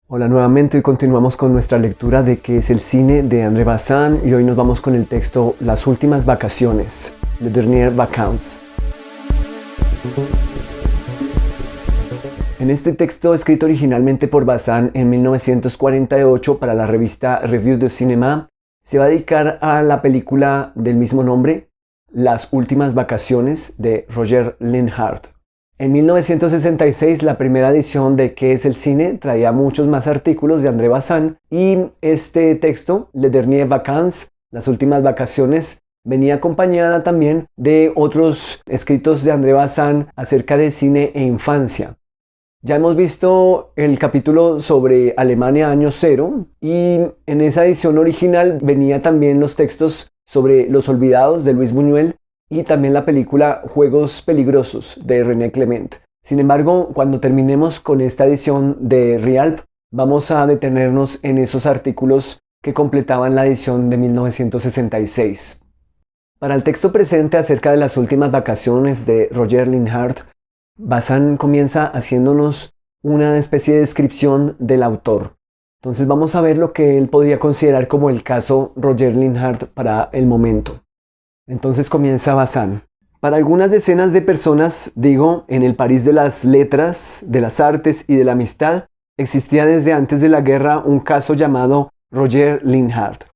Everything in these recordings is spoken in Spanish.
Hola nuevamente, hoy continuamos con nuestra lectura de qué es el cine de André Bazin y hoy nos vamos con el texto Las últimas vacaciones, Les Dernières Vacances. En este texto, escrito originalmente por Bazin en 1948 para la revista Revue de Cinéma, se va a dedicar a la película del mismo nombre, Las últimas vacaciones, de Roger Linhart. En 1966, la primera edición de ¿Qué es el cine? Traía muchos más artículos de André Bazin y este texto, Les Dernières Vacances, Las últimas vacaciones, venía acompañada también de otros escritos de André Bazin acerca de cine e infancia. Ya hemos visto el capítulo sobre Alemania año cero y en esa edición original venía también los textos sobre Los Olvidados de Luis Buñuel y también la película Juegos Peligrosos de René Clement. Sin embargo, cuando terminemos con esta edición de Rialp, vamos a detenernos en esos artículos que completaban la edición de 1966. Para el texto presente acerca de las últimas vacaciones de Roger Linhart, Bazin comienza haciéndonos una especie de descripción del autor. Entonces vamos a ver lo que él podría considerar como el caso Roger Linhart para el momento. Entonces comienza Bazin. Para algunas decenas de personas, digo, en el París de las letras, de las artes y de la amistad, existía desde antes de la guerra un caso llamado Roger Linhart.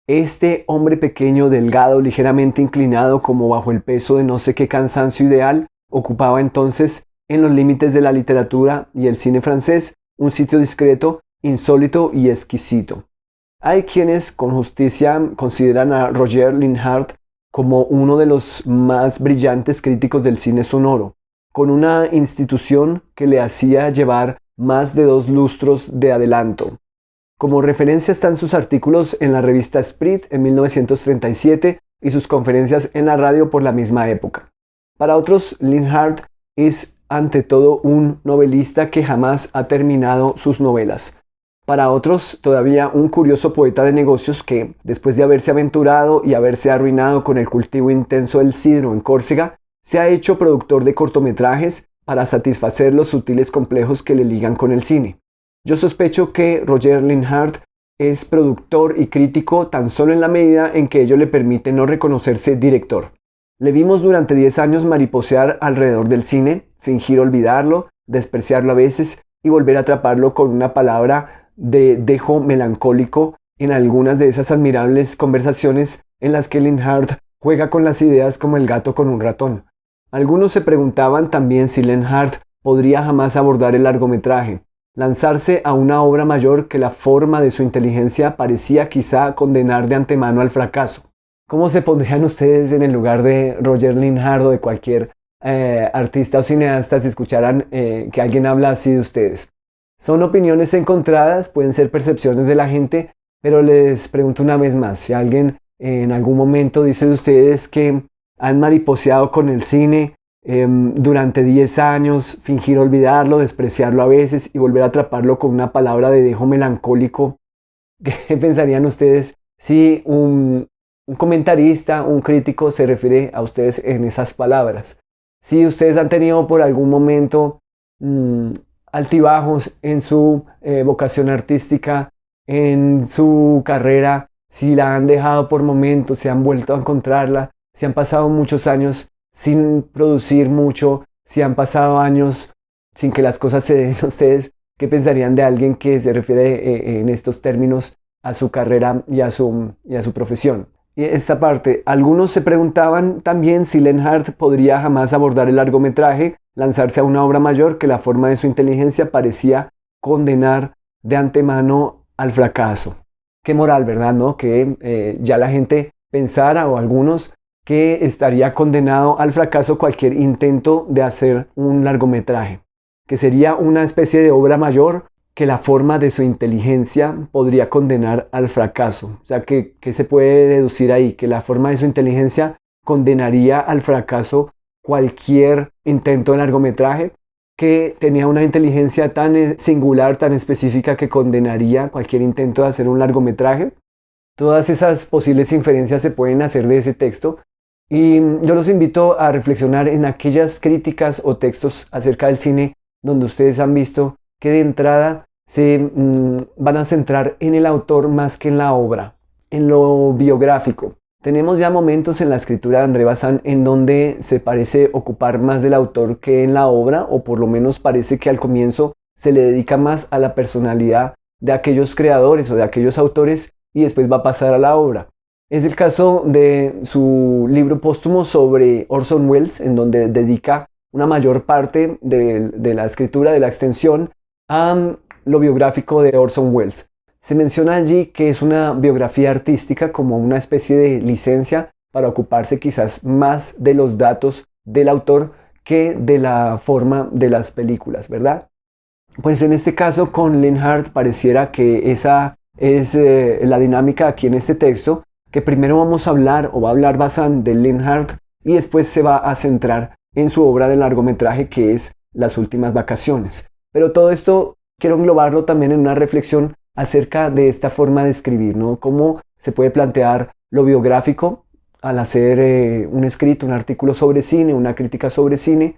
Este hombre pequeño, delgado, ligeramente inclinado como bajo el peso de no sé qué cansancio ideal, ocupaba entonces, en los límites de la literatura y el cine francés, un sitio discreto, insólito y exquisito. Hay quienes, con justicia, consideran a Roger Linhart como uno de los más brillantes críticos del cine sonoro, con una institución que le hacía llevar más de 2 lustros de adelanto. Como referencia están sus artículos en la revista Sprit en 1937 y sus conferencias en la radio por la misma época. Para otros, Linhart es ante todo un novelista que jamás ha terminado sus novelas. Para otros, todavía un curioso poeta de negocios que, después de haberse aventurado y haberse arruinado con el cultivo intenso del cidro en Córcega, se ha hecho productor de cortometrajes para satisfacer los sutiles complejos que le ligan con el cine. Yo sospecho que Roger Linhart es productor y crítico tan solo en la medida en que ello le permite no reconocerse director. Le vimos durante 10 años mariposear alrededor del cine, fingir olvidarlo, despreciarlo a veces y volver a atraparlo con una palabra de dejo melancólico en algunas de esas admirables conversaciones en las que Linhart juega con las ideas como el gato con un ratón. Algunos se preguntaban también si Linhart podría jamás abordar el largometraje, lanzarse a una obra mayor que la forma de su inteligencia parecía quizá condenar de antemano al fracaso. ¿Cómo se pondrían ustedes en el lugar de Roger Linhart o de cualquier artista o cineasta si escucharan que alguien habla así de ustedes? Son opiniones encontradas, pueden ser percepciones de la gente, pero les pregunto una vez más, si alguien en algún momento dice de ustedes que han mariposeado con el cine durante 10 años, fingir olvidarlo, despreciarlo a veces y volver a atraparlo con una palabra de dejo melancólico, ¿qué pensarían ustedes si un comentarista, un crítico se refiere a ustedes en esas palabras? Si ustedes han tenido por algún momento altibajos en su vocación artística, en su carrera, si la han dejado por momentos, si han vuelto a encontrarla, si han pasado muchos años sin producir mucho, si han pasado años sin que las cosas se den a ustedes, ¿qué pensarían de alguien que se refiere en estos términos a su carrera y a su profesión? Y esta parte, algunos se preguntaban también si Linhart podría jamás abordar el largometraje, lanzarse a una obra mayor que la forma de su inteligencia parecía condenar de antemano al fracaso. Qué moral, ¿verdad? ¿No? Que ya la gente pensara, o algunos, que estaría condenado al fracaso cualquier intento de hacer un largometraje, que sería una especie de obra mayor que la forma de su inteligencia podría condenar al fracaso. O sea, ¿qué se puede deducir ahí? Que la forma de su inteligencia condenaría al fracaso cualquier intento de largometraje, que tenía una inteligencia tan singular, tan específica, que condenaría cualquier intento de hacer un largometraje. Todas esas posibles inferencias se pueden hacer de ese texto y yo los invito a reflexionar en aquellas críticas o textos acerca del cine donde ustedes han visto que de entrada van a centrar en el autor más que en la obra, en lo biográfico. Tenemos ya momentos en la escritura de André Bazin en donde se parece ocupar más del autor que en la obra, o por lo menos parece que al comienzo se le dedica más a la personalidad de aquellos creadores o de aquellos autores y después va a pasar a la obra. Es el caso de su libro póstumo sobre Orson Welles, en donde dedica una mayor parte de la escritura, de la extensión, a lo biográfico de Orson Welles. Se menciona allí que es una biografía artística como una especie de licencia para ocuparse quizás más de los datos del autor que de la forma de las películas, ¿verdad? Pues en este caso con Linhart pareciera que esa es la dinámica aquí en este texto, que primero vamos a hablar o va a hablar Bazin de Linhart y después se va a centrar en su obra de largometraje que es Las últimas vacaciones. Pero todo esto quiero englobarlo también en una reflexión acerca de esta forma de escribir, ¿no? Cómo se puede plantear lo biográfico al hacer un escrito, un artículo sobre cine, una crítica sobre cine.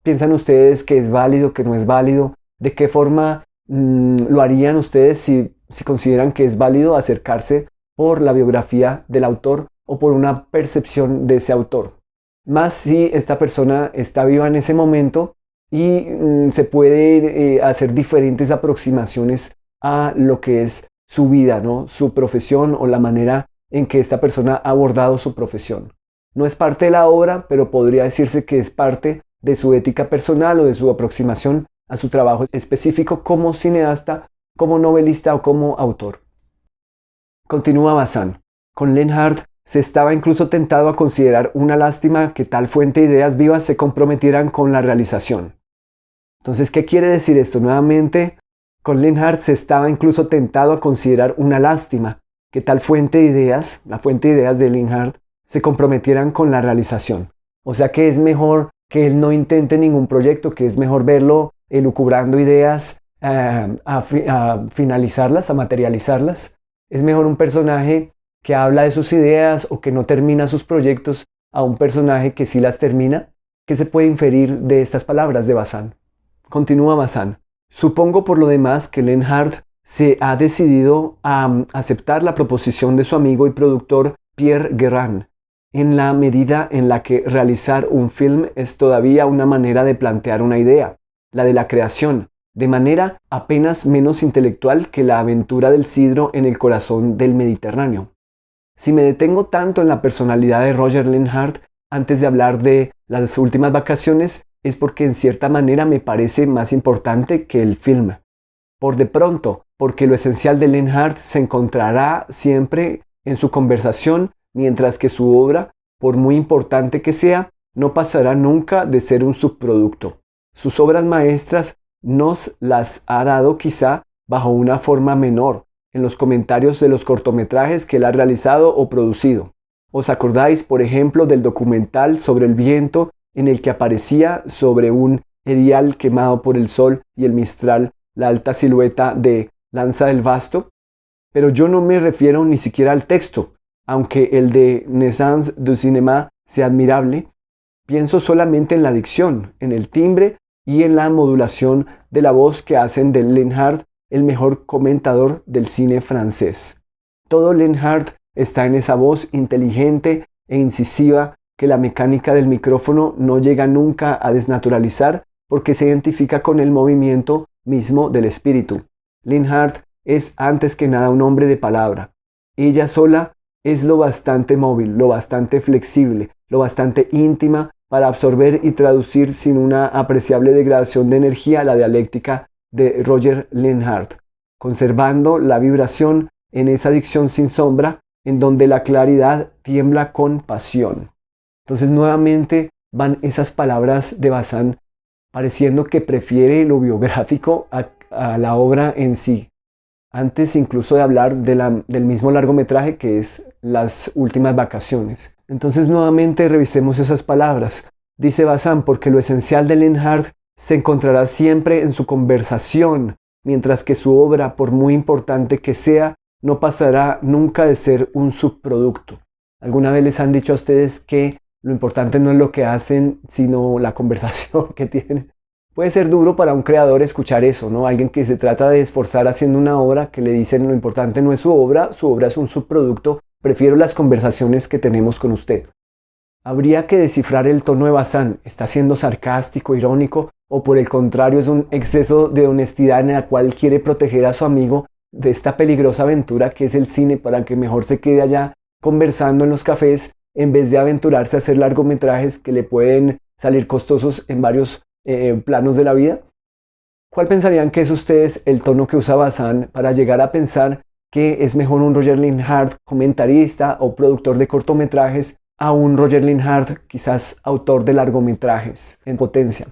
¿Piensan ustedes que es válido, que no es válido? ¿De qué forma lo harían ustedes si consideran que es válido acercarse por la biografía del autor o por una percepción de ese autor? Más si esta persona está viva en ese momento y se puede hacer diferentes aproximaciones a lo que es su vida, ¿no? Su profesión o la manera en que esta persona ha abordado su profesión. No es parte de la obra, pero podría decirse que es parte de su ética personal o de su aproximación a su trabajo específico como cineasta, como novelista o como autor. Continúa Bazin. Con Linhart se estaba incluso tentado a considerar una lástima que tal fuente de ideas vivas se comprometieran con la realización. Entonces, ¿qué quiere decir esto? Nuevamente, con Linhart se estaba incluso tentado a considerar una lástima que tal fuente de ideas, la fuente de ideas de Linhart, se comprometieran con la realización. O sea que es mejor que él no intente ningún proyecto, que es mejor verlo elucubrando ideas a finalizarlas, a materializarlas. Es mejor un personaje que habla de sus ideas o que no termina sus proyectos a un personaje que sí las termina. ¿Qué se puede inferir de estas palabras de Bazin? Continúa Bazin. Supongo por lo demás que Linhart se ha decidido a aceptar la proposición de su amigo y productor Pierre Guérin, en la medida en la que realizar un film es todavía una manera de plantear una idea, la de la creación, de manera apenas menos intelectual que la aventura del Cidro en el corazón del Mediterráneo. Si me detengo tanto en la personalidad de Roger Linhart antes de hablar de Las últimas vacaciones, es porque en cierta manera me parece más importante que el film. Por de pronto, porque lo esencial de Linhart se encontrará siempre en su conversación, mientras que su obra, por muy importante que sea, no pasará nunca de ser un subproducto. Sus obras maestras nos las ha dado quizá bajo una forma menor, en los comentarios de los cortometrajes que él ha realizado o producido. ¿Os acordáis, por ejemplo, del documental sobre el viento en el que aparecía sobre un erial quemado por el sol y el mistral la alta silueta de Lanza del Vasto? Pero yo no me refiero ni siquiera al texto, aunque el de Naissance du Cinéma sea admirable. Pienso solamente en la dicción, en el timbre y en la modulación de la voz que hacen de Linhart el mejor comentador del cine francés. Todo Linhart está en esa voz inteligente e incisiva que la mecánica del micrófono no llega nunca a desnaturalizar porque se identifica con el movimiento mismo del espíritu. Linhart es antes que nada un hombre de palabra. Ella sola es lo bastante móvil, lo bastante flexible, lo bastante íntima para absorber y traducir sin una apreciable degradación de energía la dialéctica de Roger Linhart, conservando la vibración en esa dicción sin sombra en donde la claridad tiembla con pasión. Entonces nuevamente van esas palabras de Bazin pareciendo que prefiere lo biográfico a la obra en sí, antes incluso de hablar del mismo largometraje que es Las últimas vacaciones. Entonces nuevamente revisemos esas palabras. Dice Bazin, porque lo esencial de Linhart se encontrará siempre en su conversación, mientras que su obra, por muy importante que sea, no pasará nunca de ser un subproducto. ¿Alguna vez les han dicho a ustedes que lo importante no es lo que hacen, sino la conversación que tienen? Puede ser duro para un creador escuchar eso, ¿no? Alguien que se trata de esforzar haciendo una obra, que le dicen lo importante no es su obra es un subproducto, prefiero las conversaciones que tenemos con usted. Habría que descifrar el tono de Bazán. ¿Está siendo sarcástico, irónico, o por el contrario es un exceso de honestidad en el cual quiere proteger a su amigo de esta peligrosa aventura que es el cine para que mejor se quede allá conversando en los cafés en vez de aventurarse a hacer largometrajes que le pueden salir costosos en varios planos de la vida? ¿Cuál pensarían que es ustedes el tono que usa Bazán para llegar a pensar que es mejor un Roger Linhart comentarista o productor de cortometrajes a un Roger Linhart quizás autor de largometrajes en potencia?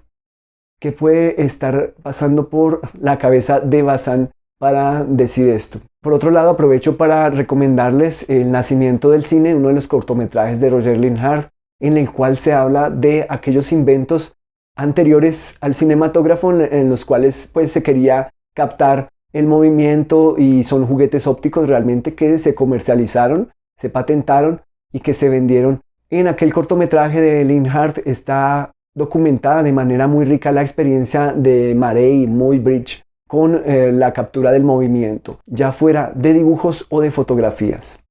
¿Qué puede estar pasando por la cabeza de Bazán para decir esto? Por otro lado, aprovecho para recomendarles El nacimiento del cine, uno de los cortometrajes de Roger Linhart, en el cual se habla de aquellos inventos anteriores al cinematógrafo en los cuales pues se quería captar el movimiento y son juguetes ópticos realmente que se comercializaron, se patentaron y que se vendieron. En aquel cortometraje de Linhart está documentada de manera muy rica la experiencia de Marey y Muybridge con la captura del movimiento, ya fuera de dibujos o de fotografías.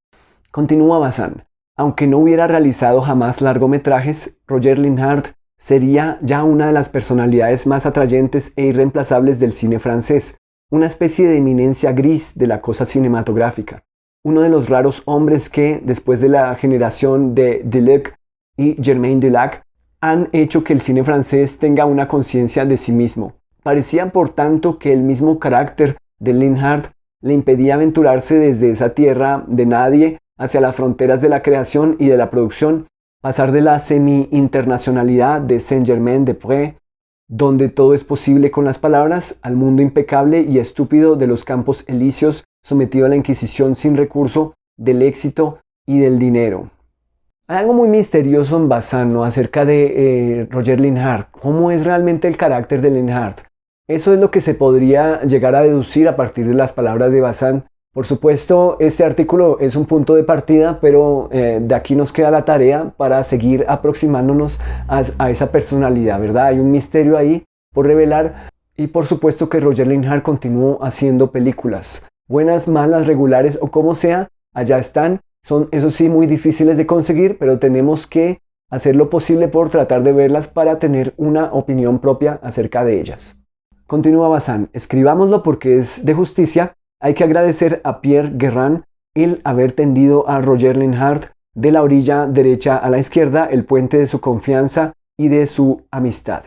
Continúa Bazán. Aunque no hubiera realizado jamás largometrajes, Roger Linhart sería ya una de las personalidades más atrayentes e irreemplazables del cine francés, una especie de eminencia gris de la cosa cinematográfica, uno de los raros hombres que, después de la generación de Duluc y Germain Dulac, han hecho que el cine francés tenga una conciencia de sí mismo. Parecía, por tanto, que el mismo carácter de Linhart le impedía aventurarse desde esa tierra de nadie hacia las fronteras de la creación y de la producción, pasar de la semi-internacionalidad de Saint-Germain-des-Prés, donde todo es posible con las palabras, al mundo impecable y estúpido de los campos elíseos sometido a la inquisición sin recurso del éxito y del dinero. Hay algo muy misterioso en Bazán, ¿no?, acerca de Roger Linhart. ¿Cómo es realmente el carácter de Linhart? Eso es lo que se podría llegar a deducir a partir de las palabras de Bazán. Por supuesto, este artículo es un punto de partida, pero de aquí nos queda la tarea para seguir aproximándonos a esa personalidad, ¿verdad? Hay un misterio ahí por revelar y por supuesto que Roger Linhart continuó haciendo películas. Buenas, malas, regulares o como sea, allá están. Son, eso sí, muy difíciles de conseguir, pero tenemos que hacer lo posible por tratar de verlas para tener una opinión propia acerca de ellas. Continúa Bazán. Escribámoslo porque es de justicia. Hay que agradecer a Pierre Guérin el haber tendido a Roger Linhart de la orilla derecha a la izquierda, el puente de su confianza y de su amistad.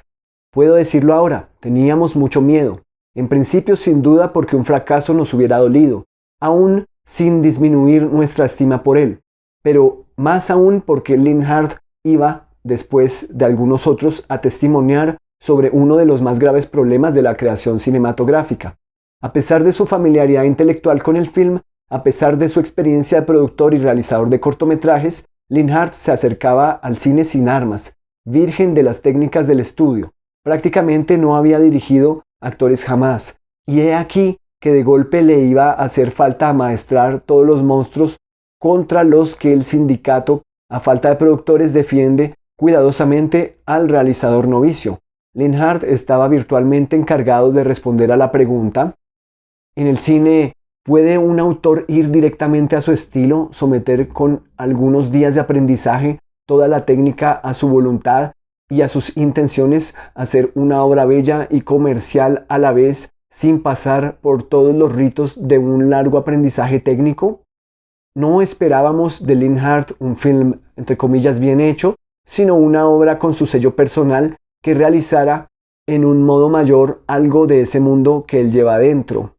Puedo decirlo ahora, teníamos mucho miedo. En principio, sin duda, porque un fracaso nos hubiera dolido, aún sin disminuir nuestra estima por él, pero más aún porque Linhart iba, después de algunos otros, a testimoniar sobre uno de los más graves problemas de la creación cinematográfica. A pesar de su familiaridad intelectual con el film, a pesar de su experiencia de productor y realizador de cortometrajes, Linhart se acercaba al cine sin armas, virgen de las técnicas del estudio. Prácticamente no había dirigido actores jamás, y he aquí que de golpe le iba a hacer falta amaestrar todos los monstruos contra los que el sindicato, a falta de productores, defiende cuidadosamente al realizador novicio. Linhart estaba virtualmente encargado de responder a la pregunta: en el cine, ¿puede un autor ir directamente a su estilo, someter con algunos días de aprendizaje toda la técnica a su voluntad y a sus intenciones, hacer una obra bella y comercial a la vez, sin pasar por todos los ritos de un largo aprendizaje técnico? No esperábamos de Linhart un film, entre comillas, bien hecho, sino una obra con su sello personal que realizara en un modo mayor algo de ese mundo que él lleva adentro.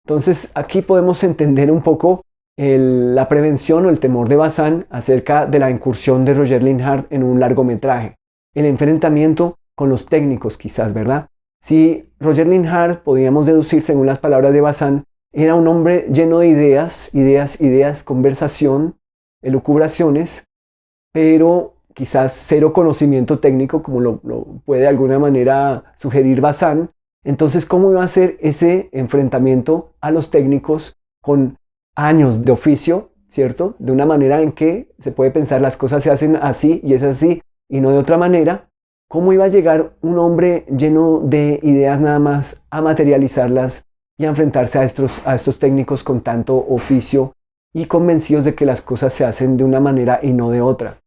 Entonces aquí podemos entender un poco la prevención o el temor de Bazán acerca de la incursión de Roger Linhart en un largometraje, el enfrentamiento con los técnicos quizás, ¿verdad? Si Roger Linhart, podíamos deducir según las palabras de Bazán, era un hombre lleno de ideas, conversación, elucubraciones, pero quizás cero conocimiento técnico, como lo puede de alguna manera sugerir Bazán. Entonces, ¿cómo iba a ser ese enfrentamiento a los técnicos con años de oficio, ¿cierto? De una manera en que se puede pensar las cosas se hacen así y es así y no de otra manera. ¿Cómo iba a llegar un hombre lleno de ideas nada más a materializarlas y a enfrentarse a estos técnicos con tanto oficio y convencidos de que las cosas se hacen de una manera y no de otra?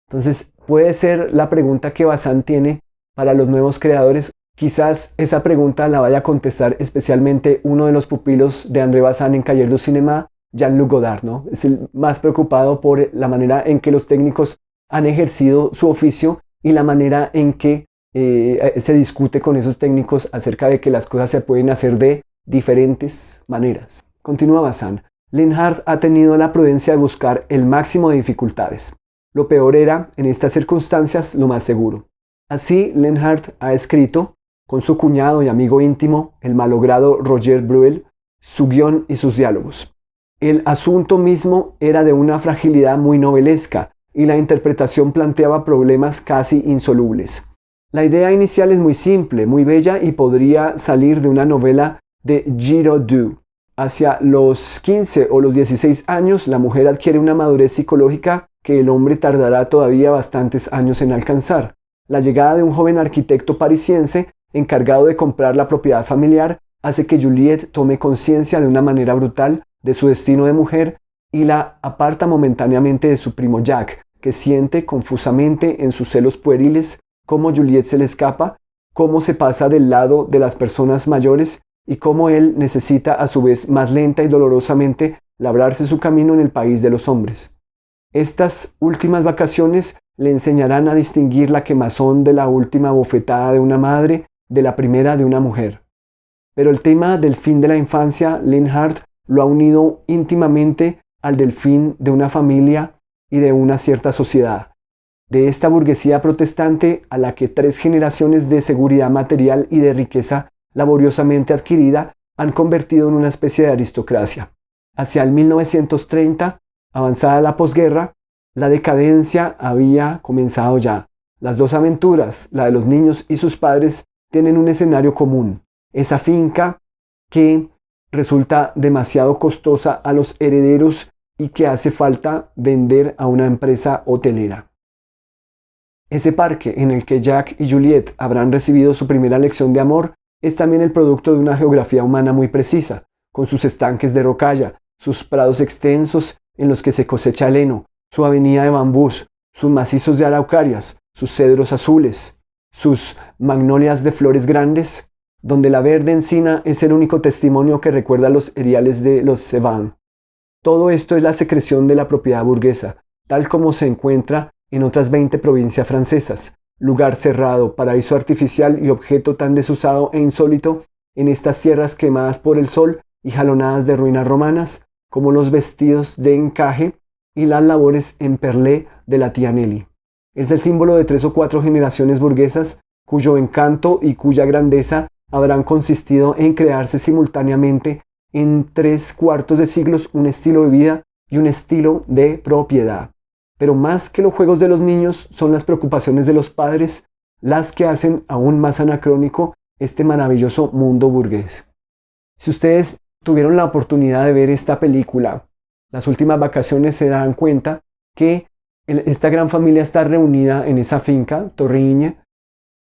Entonces, puede ser la pregunta que Bazin tiene para los nuevos creadores. Quizás esa pregunta la vaya a contestar especialmente uno de los pupilos de André Bazin en Cahiers du Cinéma, Jean-Luc Godard, ¿no? Es el más preocupado por la manera en que los técnicos han ejercido su oficio y la manera en que se discute con esos técnicos acerca de que las cosas se pueden hacer de diferentes maneras. Continúa Bazin. Linhart ha tenido la prudencia de buscar el máximo de dificultades. Lo peor era, en estas circunstancias, lo más seguro. Así, Linhart ha escrito, con su cuñado y amigo íntimo, el malogrado Roger Bruel, su guión y sus diálogos. El asunto mismo era de una fragilidad muy novelesca y la interpretación planteaba problemas casi insolubles. La idea inicial es muy simple, muy bella y podría salir de una novela de Giraudoux. Hacia los 15 o los 16 años, la mujer adquiere una madurez psicológica que el hombre tardará todavía bastantes años en alcanzar. La llegada de un joven arquitecto parisiense encargado de comprar la propiedad familiar hace que Juliette tome conciencia de una manera brutal de su destino de mujer y la aparta momentáneamente de su primo Jacques, que siente confusamente en sus celos pueriles cómo Juliette se le escapa, cómo se pasa del lado de las personas mayores y cómo él necesita a su vez más lenta y dolorosamente labrarse su camino en el país de los hombres. Estas últimas vacaciones le enseñarán a distinguir la quemazón de la última bofetada de una madre de la primera de una mujer. Pero el tema del fin de la infancia, Linhart lo ha unido íntimamente al del fin de una familia y de una cierta sociedad, de esta burguesía protestante a la que 3 generaciones de seguridad material y de riqueza laboriosamente adquirida han convertido en una especie de aristocracia. Hacia el 1930, avanzada la posguerra, la decadencia había comenzado ya. Las 2 aventuras, la de los niños y sus padres, tienen un escenario común. Esa finca que resulta demasiado costosa a los herederos y que hace falta vender a una empresa hotelera. Ese parque en el que Jacques y Juliette habrán recibido su primera lección de amor es también el producto de una geografía humana muy precisa, con sus estanques de rocalla, sus prados extensos en los que se cosecha el heno, su avenida de bambús, sus macizos de araucarias, sus cedros azules, sus magnolias de flores grandes, donde la verde encina es el único testimonio que recuerda los eriales de los Cévennes. Todo esto es la secreción de la propiedad burguesa, tal como se encuentra en otras 20 provincias francesas, lugar cerrado, paraíso artificial y objeto tan desusado e insólito en estas tierras quemadas por el sol y jalonadas de ruinas romanas, como los vestidos de encaje y las labores en perlé de la tía Nelly. Es el símbolo de 3 o 4 generaciones burguesas cuyo encanto y cuya grandeza habrán consistido en crearse simultáneamente en 3/4 de siglos un estilo de vida y un estilo de propiedad. Pero más que los juegos de los niños son las preocupaciones de los padres las que hacen aún más anacrónico este maravilloso mundo burgués. Si ustedes tuvieron la oportunidad de ver esta película, Las últimas vacaciones, se dan cuenta que esta gran familia está reunida en esa finca, Torriñe,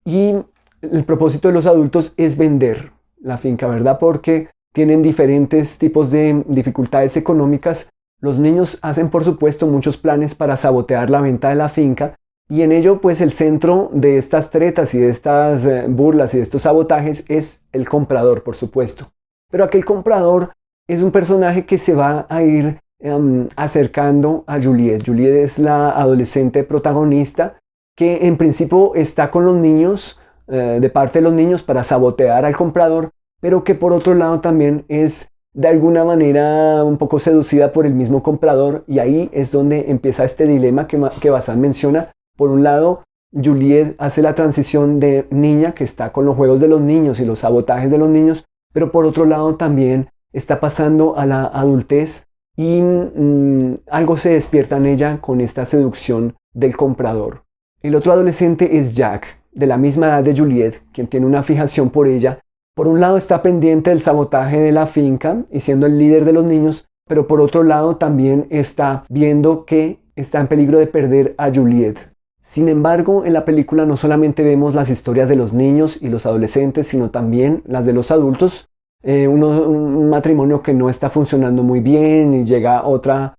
y el propósito de los adultos es vender la finca, ¿verdad? Porque tienen diferentes tipos de dificultades económicas. Los niños hacen, por supuesto, muchos planes para sabotear la venta de la finca y en ello, pues, el centro de estas tretas y de estas burlas y de estos sabotajes es el comprador, por supuesto. Pero aquel comprador es un personaje que se va a ir acercando a Juliette. Juliette es la adolescente protagonista que en principio está con los niños, de parte de los niños para sabotear al comprador, pero que por otro lado también es de alguna manera un poco seducida por el mismo comprador, y ahí es donde empieza este dilema que Bazin menciona. Por un lado, Juliette hace la transición de niña que está con los juegos de los niños y los sabotajes de los niños, pero por otro lado también está pasando a la adultez y algo se despierta en ella con esta seducción del comprador. El otro adolescente es Jacques, de la misma edad de Juliette, quien tiene una fijación por ella. Por un lado está pendiente del sabotaje de la finca y siendo el líder de los niños, pero por otro lado también está viendo que está en peligro de perder a Juliette. Sin embargo, en la película no solamente vemos las historias de los niños y los adolescentes, sino también las de los adultos. Un matrimonio que no está funcionando muy bien y llega otra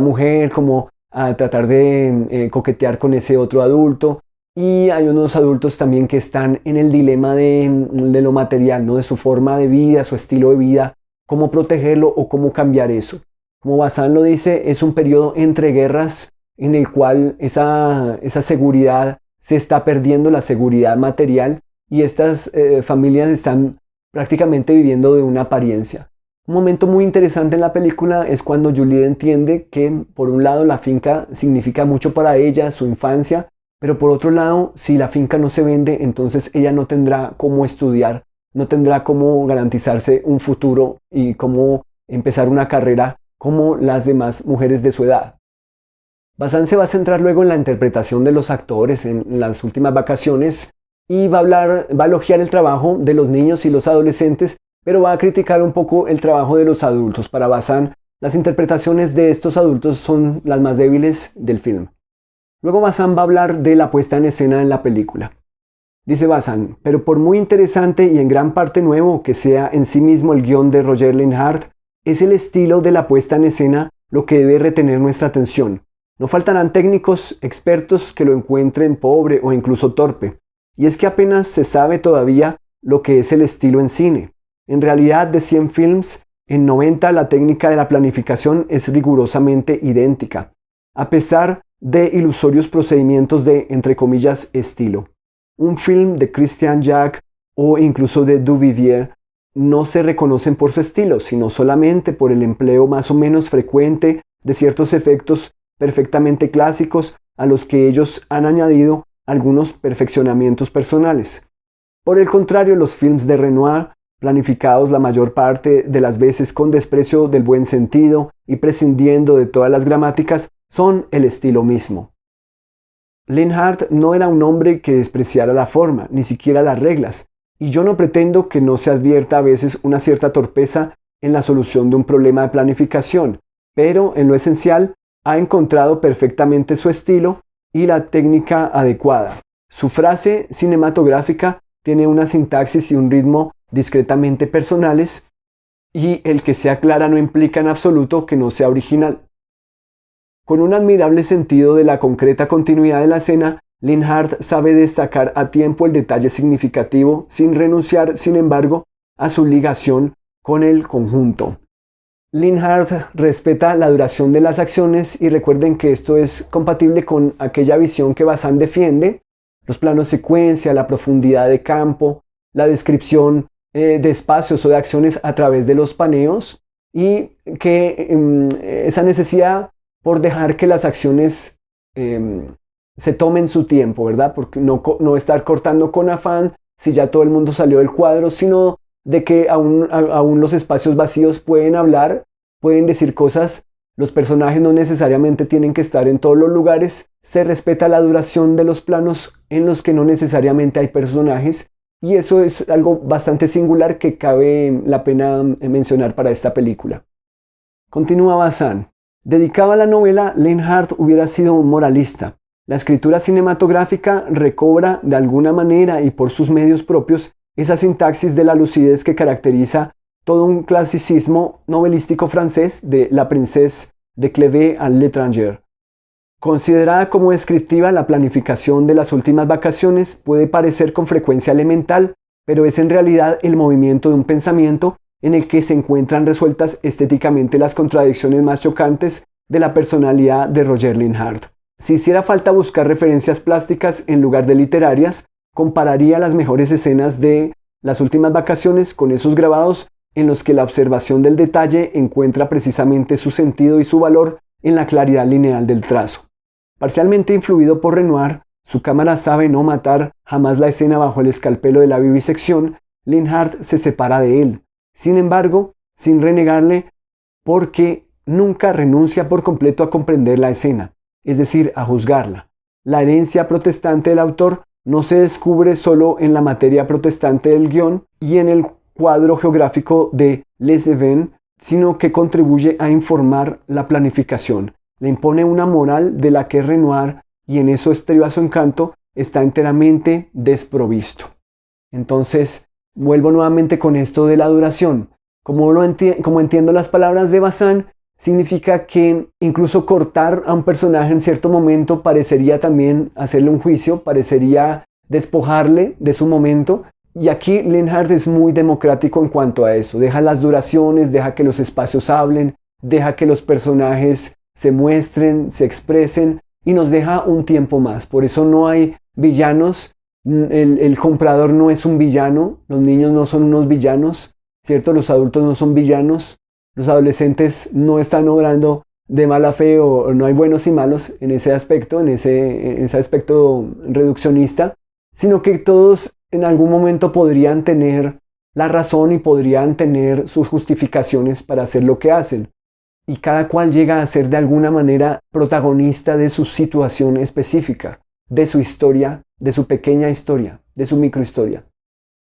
mujer como a tratar de coquetear con ese otro adulto. Y hay unos adultos también que están en el dilema de lo material, ¿no? De su forma de vida, su estilo de vida, cómo protegerlo o cómo cambiar eso. Como Bazán lo dice, es un periodo entre guerras en el cual esa seguridad se está perdiendo, la seguridad material, y estas familias están prácticamente viviendo de una apariencia. Un momento muy interesante en la película es cuando Juliet entiende que por un lado la finca significa mucho para ella, su infancia, pero por otro lado, si la finca no se vende, entonces ella no tendrá cómo estudiar, no tendrá cómo garantizarse un futuro y cómo empezar una carrera como las demás mujeres de su edad. Bazán se va a centrar luego en la interpretación de los actores en las últimas vacaciones y va a elogiar el trabajo de los niños y los adolescentes, pero va a criticar un poco el trabajo de los adultos. Para Bazán, las interpretaciones de estos adultos son las más débiles del film. Luego Bazán va a hablar de la puesta en escena en la película. Dice Bazán, pero por muy interesante y en gran parte nuevo que sea en sí mismo el guión de Roger Linhart, es el estilo de la puesta en escena lo que debe retener nuestra atención. No faltarán técnicos expertos que lo encuentren pobre o incluso torpe. Y es que apenas se sabe todavía lo que es el estilo en cine. En realidad, de 100 films, en 90 la técnica de la planificación es rigurosamente idéntica, a pesar de ilusorios procedimientos de, entre comillas, estilo. Un film de Christian Jacques o incluso de Duvivier no se reconocen por su estilo, sino solamente por el empleo más o menos frecuente de ciertos efectos perfectamente clásicos a los que ellos han añadido algunos perfeccionamientos personales. Por el contrario, los films de Renoir, planificados la mayor parte de las veces con desprecio del buen sentido y prescindiendo de todas las gramáticas, son el estilo mismo. Linhart no era un hombre que despreciara la forma, ni siquiera las reglas, y yo no pretendo que no se advierta a veces una cierta torpeza en la solución de un problema de planificación, pero en lo esencial ha encontrado perfectamente su estilo y la técnica adecuada. Su frase cinematográfica tiene una sintaxis y un ritmo discretamente personales, y el que sea clara no implica en absoluto que no sea original. Con un admirable sentido de la concreta continuidad de la escena, Linhart sabe destacar a tiempo el detalle significativo sin renunciar, sin embargo, a su ligación con el conjunto. Linhart respeta la duración de las acciones y recuerden que esto es compatible con aquella visión que Bazán defiende, los planos secuencia, la profundidad de campo, la descripción de espacios o de acciones a través de los paneos y que esa necesidad por dejar que las acciones se tomen su tiempo, ¿verdad? Porque no estar cortando con afán si ya todo el mundo salió del cuadro, sino de que aún los espacios vacíos pueden hablar, pueden decir cosas. Los personajes no necesariamente tienen que estar en todos los lugares. Se respeta la duración de los planos en los que no necesariamente hay personajes. Y eso es algo bastante singular que cabe la pena mencionar para esta película. Continúa Bazán. Dedicado a la novela, Linhart hubiera sido un moralista. La escritura cinematográfica recobra de alguna manera y por sus medios propios esa sintaxis de la lucidez que caracteriza todo un clasicismo novelístico francés de La princesse de Clévé à l'étranger. Considerada como descriptiva, la planificación de las últimas vacaciones puede parecer con frecuencia elemental, pero es en realidad el movimiento de un pensamiento en el que se encuentran resueltas estéticamente las contradicciones más chocantes de la personalidad de Roger Linhart. Si hiciera falta buscar referencias plásticas en lugar de literarias, compararía las mejores escenas de Las últimas vacaciones con esos grabados en los que la observación del detalle encuentra precisamente su sentido y su valor en la claridad lineal del trazo. Parcialmente influido por Renoir, su cámara sabe no matar jamás la escena bajo el escalpelo de la vivisección. Linhart se separa de él, sin embargo, sin renegarle, porque nunca renuncia por completo a comprender la escena, es decir, a juzgarla. La herencia protestante del autor no se descubre solo en la materia protestante del guión y en el cuadro geográfico de Les Events, sino que contribuye a informar la planificación. Le impone una moral de la que Renoir y en eso estriba su encanto, está enteramente desprovisto. Entonces, vuelvo nuevamente con esto de la duración. Como entiendo las palabras de Bazán, significa que incluso cortar a un personaje en cierto momento parecería también hacerle un juicio, parecería despojarle de su momento. Y aquí Linhart es muy democrático en cuanto a eso. Deja las duraciones, deja que los espacios hablen, deja que los personajes se muestren, se expresen y nos deja un tiempo más. Por eso no hay villanos. El comprador no es un villano, los niños no son unos villanos, ¿cierto? Los adultos no son villanos, los adolescentes no están obrando de mala fe o no hay buenos y malos en ese aspecto, en ese aspecto reduccionista, sino que todos en algún momento podrían tener la razón y podrían tener sus justificaciones para hacer lo que hacen. Y cada cual llega a ser de alguna manera protagonista de su situación específica, de su historia, de su pequeña historia, de su microhistoria.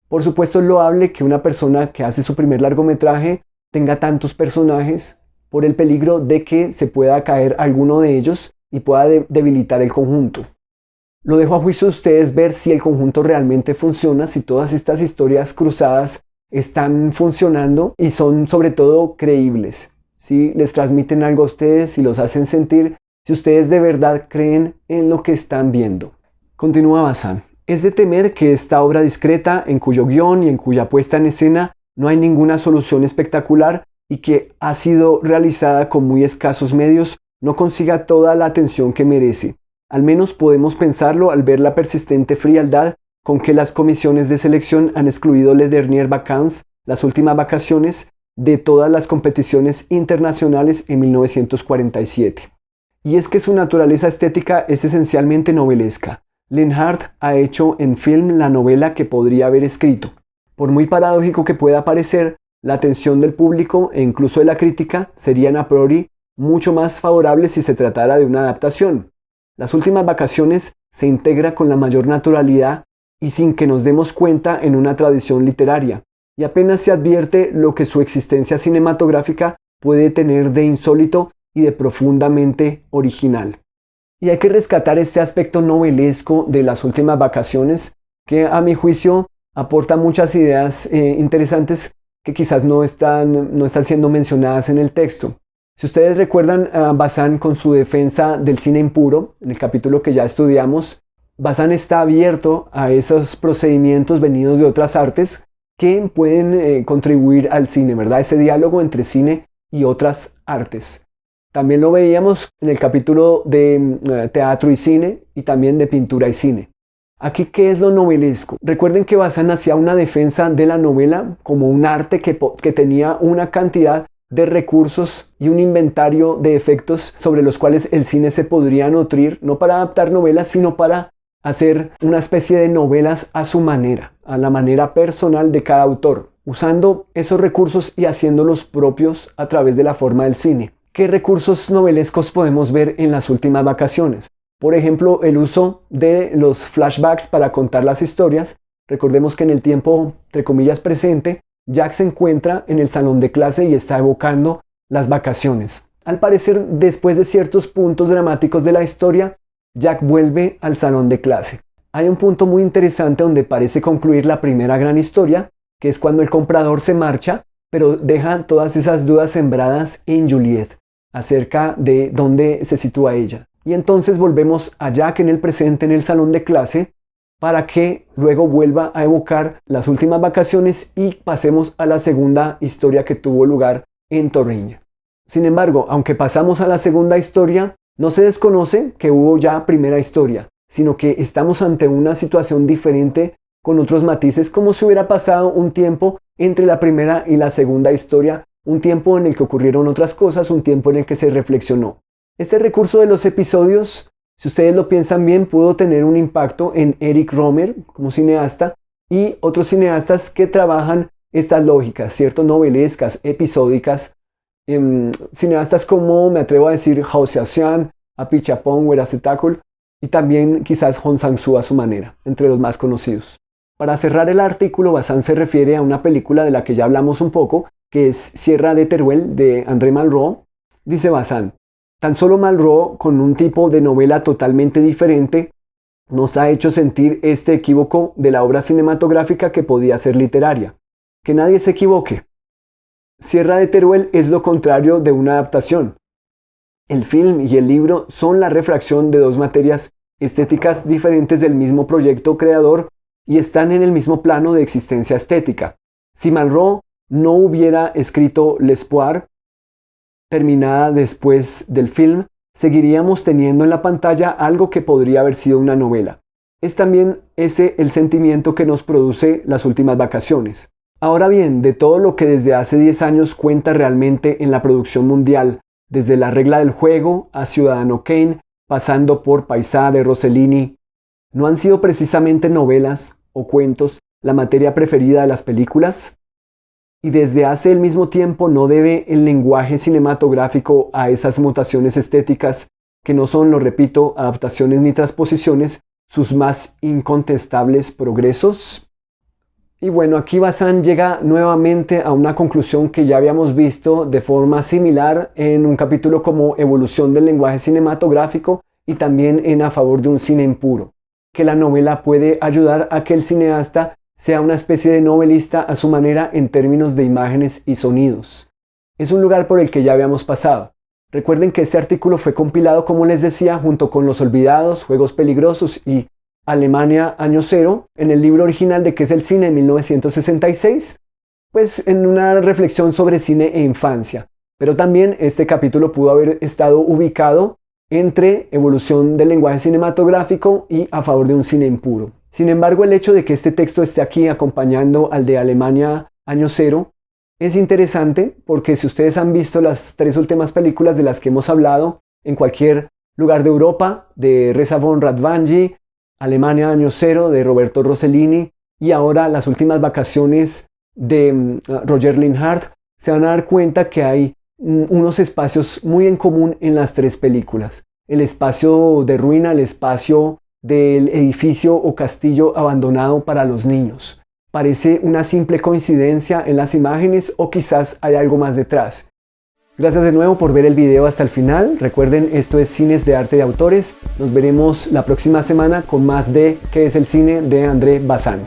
Por supuesto es loable que una persona que hace su primer largometraje tenga tantos personajes por el peligro de que se pueda caer alguno de ellos y pueda debilitar el conjunto. Lo dejo a juicio de ustedes ver si el conjunto realmente funciona, si todas estas historias cruzadas están funcionando y son sobre todo creíbles. Si les transmiten algo a ustedes, si los hacen sentir, si ustedes de verdad creen en lo que están viendo. Continúa Bazán. Es de temer que esta obra discreta, en cuyo guión y en cuya puesta en escena no hay ninguna solución espectacular y que ha sido realizada con muy escasos medios, no consiga toda la atención que merece. Al menos podemos pensarlo al ver la persistente frialdad con que las comisiones de selección han excluido Les Dernières Vacances, las últimas vacaciones, de todas las competiciones internacionales en 1947. Y es que su naturaleza estética es esencialmente novelesca. Linhart ha hecho en film la novela que podría haber escrito. Por muy paradójico que pueda parecer, la atención del público e incluso de la crítica serían a priori mucho más favorables si se tratara de una adaptación. Las últimas vacaciones se integra con la mayor naturalidad y sin que nos demos cuenta en una tradición literaria, y apenas se advierte lo que su existencia cinematográfica puede tener de insólito y de profundamente original. Y hay que rescatar este aspecto novelesco de las últimas vacaciones, que a mi juicio aporta muchas ideas interesantes que quizás no están siendo mencionadas en el texto. Si ustedes recuerdan a Bazán con su defensa del cine impuro, en el capítulo que ya estudiamos, Bazán está abierto a esos procedimientos venidos de otras artes que pueden contribuir al cine, ¿verdad? Ese diálogo entre cine y otras artes. También lo veíamos en el capítulo de teatro y cine y también de pintura y cine. Aquí, ¿qué es lo novelesco? Recuerden que Bazán hacía una defensa de la novela como un arte que tenía una cantidad de recursos y un inventario de efectos sobre los cuales el cine se podría nutrir, no para adaptar novelas, sino para hacer una especie de novelas a su manera, a la manera personal de cada autor, usando esos recursos y haciéndolos propios a través de la forma del cine. ¿Qué recursos novelescos podemos ver en las últimas vacaciones? Por ejemplo, el uso de los flashbacks para contar las historias. Recordemos que en el tiempo, entre comillas, presente, Jack se encuentra en el salón de clase y está evocando las vacaciones. Al parecer, después de ciertos puntos dramáticos de la historia, Jack vuelve al salón de clase. Hay un punto muy interesante donde parece concluir la primera gran historia, que es cuando el comprador se marcha, pero deja todas esas dudas sembradas en Juliet acerca de dónde se sitúa ella. Y entonces volvemos a Jack en el presente en el salón de clase, para que luego vuelva a evocar las últimas vacaciones y pasemos a la segunda historia que tuvo lugar en Torriña. Sin embargo, aunque pasamos a la segunda historia, no se desconoce que hubo ya primera historia, sino que estamos ante una situación diferente con otros matices, como si hubiera pasado un tiempo entre la primera y la segunda historia, un tiempo en el que ocurrieron otras cosas, un tiempo en el que se reflexionó. Este recurso de los episodios, si ustedes lo piensan bien, pudo tener un impacto en Eric Rohmer como cineasta y otros cineastas que trabajan estas lógicas, ¿cierto? Novelescas, episódicas. Cineastas como, me atrevo a decir, Hao Xiaoxian, Apichatpong, Weracetácul y también quizás Hong Sang-soo a su manera, entre los más conocidos. Para cerrar el artículo, Bazán se refiere a una película de la que ya hablamos un poco, que es Sierra de Teruel, de André Malraux. Dice Bazán: Tan solo Malraux, con un tipo de novela totalmente diferente, nos ha hecho sentir este equívoco de la obra cinematográfica que podía ser literaria. Que nadie se equivoque. Sierra de Teruel es lo contrario de una adaptación. El film y el libro son la refracción de dos materias estéticas diferentes del mismo proyecto creador y están en el mismo plano de existencia estética. Si Malraux no hubiera escrito L'Espoir, terminada después del film, seguiríamos teniendo en la pantalla algo que podría haber sido una novela. Es también ese el sentimiento que nos produce Las últimas vacaciones. Ahora bien, de todo lo que desde hace 10 años cuenta realmente en la producción mundial, desde La regla del juego a Ciudadano Kane, pasando por Paisà de Rossellini, ¿no han sido precisamente novelas o cuentos la materia preferida de las películas? Y desde hace el mismo tiempo no debe el lenguaje cinematográfico a esas mutaciones estéticas que no son, lo repito, adaptaciones ni transposiciones, sus más incontestables progresos. Y bueno, aquí Bazin llega nuevamente a una conclusión que ya habíamos visto de forma similar en un capítulo como Evolución del lenguaje cinematográfico y también en A favor de un cine impuro, que la novela puede ayudar a que el cineasta sea una especie de novelista a su manera en términos de imágenes y sonidos. Es un lugar por el que ya habíamos pasado. Recuerden que este artículo fue compilado, como les decía, junto con Los Olvidados, Juegos Peligrosos y Alemania Año Cero, en el libro original de ¿Qué es el cine? En 1966, pues en una reflexión sobre cine e infancia. Pero también este capítulo pudo haber estado ubicado entre Evolución del lenguaje cinematográfico y A favor de un cine impuro. Sin embargo, el hecho de que este texto esté aquí acompañando al de Alemania Año Cero es interesante porque si ustedes han visto las 3 últimas películas de las que hemos hablado en cualquier lugar de Europa, de Reza von Radvanji, Alemania Año Cero de Roberto Rossellini y ahora Las últimas vacaciones de Roger Linhart, se van a dar cuenta que hay unos espacios muy en común en las 3 películas. El espacio de ruina, el espacio del edificio o castillo abandonado para los niños. Parece una simple coincidencia en las imágenes o quizás hay algo más detrás. Gracias de nuevo por ver el video hasta el final. Recuerden, esto es Cines de Arte de Autores. Nos veremos la próxima semana con más de ¿Qué es el cine? De André Bazin.